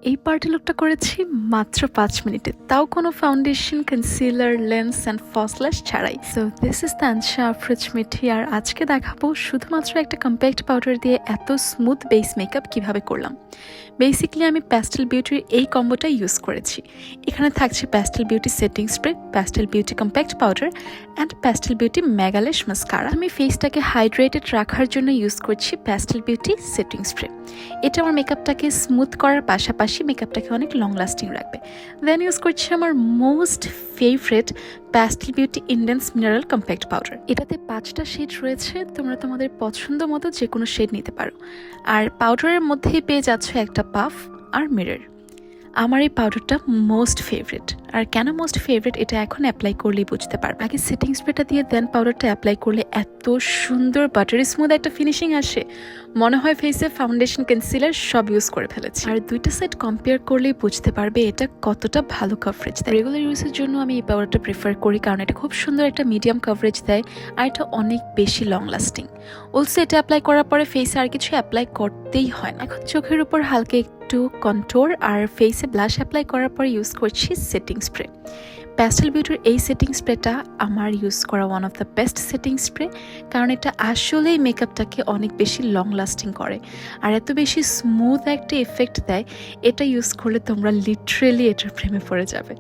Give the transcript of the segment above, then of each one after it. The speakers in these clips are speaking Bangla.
এই পার্টি লুকটা করেছি মাত্র 5 মিনিটে, তাও কোনো foundation, concealer, lens and false lash ছাড়াই। So this is Tansha Afroz Mithi, আর আজকে দেখাবো শুধুমাত্র একটা কম্প্যাক্ট পাউডার দিয়ে এত স্মুথ বেস মেকআপ কিভাবে করলাম। বেসিক্যালি আমি প্যাস্টেল বিউটির এই কম্বোটা ইউজ করেছি। এখানে থাকছে pastel beauty setting spray, pastel beauty compact powder and pastel beauty megalash mascara. আমি ফেসটাকে হাইড্রেটেড রাখার জন্য ইউজ করছি প্যাস্টেল বিউটি সেটিং স্প্রে। এটা আমার মেকআপটাকে স্মুথ করার পাশাপাশি মেকআপটাকে অনেক লং লাস্টিং রাখবে। দেন ইউজ করছি আমার most favourite pastel beauty intense mineral compact powder. এটাতে 5টা শেড রয়েছে, তোমরা তোমাদের পছন্দ মতো যে কোনো শেড নিতে পারো। আর পাউডারের মধ্যেই পেয়ে যাচ্ছ একটা পাফ আর মিরর। আমার এই পাউডারটা মোস্ট ফেভারিট। আর কেন মোস্ট ফেভারিট এটা এখন অ্যাপ্লাই করলেই বুঝতে পারবে। আগে সেটিং স্প্রেটা দিয়ে দেন পাউডারটা অ্যাপ্লাই করলে এত সুন্দর বাটারি স্মুথ একটা ফিনিশিং আসে, মনে হয় ফেসে ফাউন্ডেশন, কনসিলার সব ইউজ করে ফেলেছি। আর দুইটা সেট কম্পেয়ার করলেই বুঝতে পারবে এটা কতটা ভালো কভারেজ দেয়। রেগুলার ইউজের জন্য আমি এই পাউডারটা প্রেফার করি, কারণ এটা খুব সুন্দর একটা মিডিয়াম কভারেজ দেয় আর এটা অনেক বেশি লং লাস্টিং। অলসো এটা অ্যাপ্লাই করার পরে ফেসে আর কিছু অ্যাপ্লাই করতেই হয় না। এখন চোখের উপর হালকা একটু কন্ট্রোর আর ফেসে ব্লাশ অ্যাপ্লাই করার পর ইউজ করছি সেটিং স্প্রে। প্যাস্টেল বিউটির এই সেটিং স্প্রেটা আমার ইউজ করা one of the best setting spray, কারণ এটা আসলেই মেকআপটাকে অনেক বেশি লং লাস্টিং করে আর এত বেশি স্মুথ একটা এফেক্ট দেয়। এটা ইউজ করলে তোমরা লিটারেলি এটার প্রেমে পড়ে যাবে।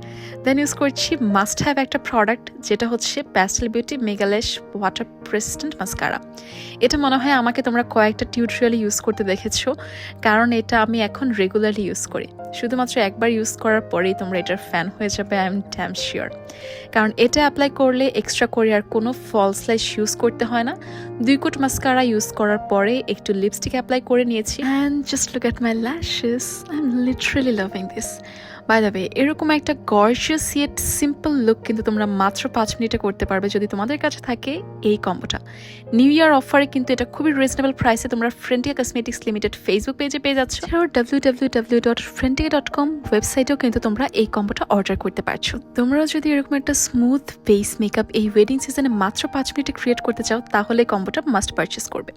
দেন ইউজ করছি মাস্ট হ্যাভ একটা প্রোডাক্ট, যেটা হচ্ছে pastel beauty mega lash water resistant mascara. এটা মনে হয় আমাকে তোমরা কয়েকটা টিউটোরিয়ালে ইউজ করতে দেখেছো, কারণ এটা আমি এখন রেগুলারলি ইউজ করি। শুধুমাত্র একবার ইউজ করার পরেই তোমরা এটার ফ্যান হয়ে যাবে, আই এম ড্যাম শিওর। কারণ এটা অ্যাপ্লাই করলে এক্সট্রা করে আর কোনো ফলস লাইশ ইউজ করতে হয় না। 2 কোট মাস্কারা ইউজ করার পরে একটু লিপস্টিক অ্যাপ্লাই করে নিয়েছি and just look at my lashes, I am literally loving this. By the way, এরকম একটা গর্জিয়াস ইয়েট সিম্পল লুক কিন্তু তোমরা মাত্র 5 মিনিটে করতে পারবে যদি তোমাদের কাছে থাকে এই কম্বোটা। নিউ ইয়ার অফারে কিন্তু এটা খুবই রিজনেবল প্রাইসে তোমরা ফ্রেন্টিকা কসমেটিক্স লিমিটেড ফেসবুক পেজে পেয়ে যাচ্ছ। এছাড়াও www.frentica.com ওয়েবসাইটেও কিন্তু তোমরা এই কম্বোটা অর্ডার করতে পারছো। তোমরাও যদি এরকম একটা স্মুথ বেস মেকআপ এই ওয়েডিং সিজনে মাত্র 5 মিনিটে ক্রিয়েট করতে চাও, তাহলে কম্বোটা মাস্ট পারচেস করবে।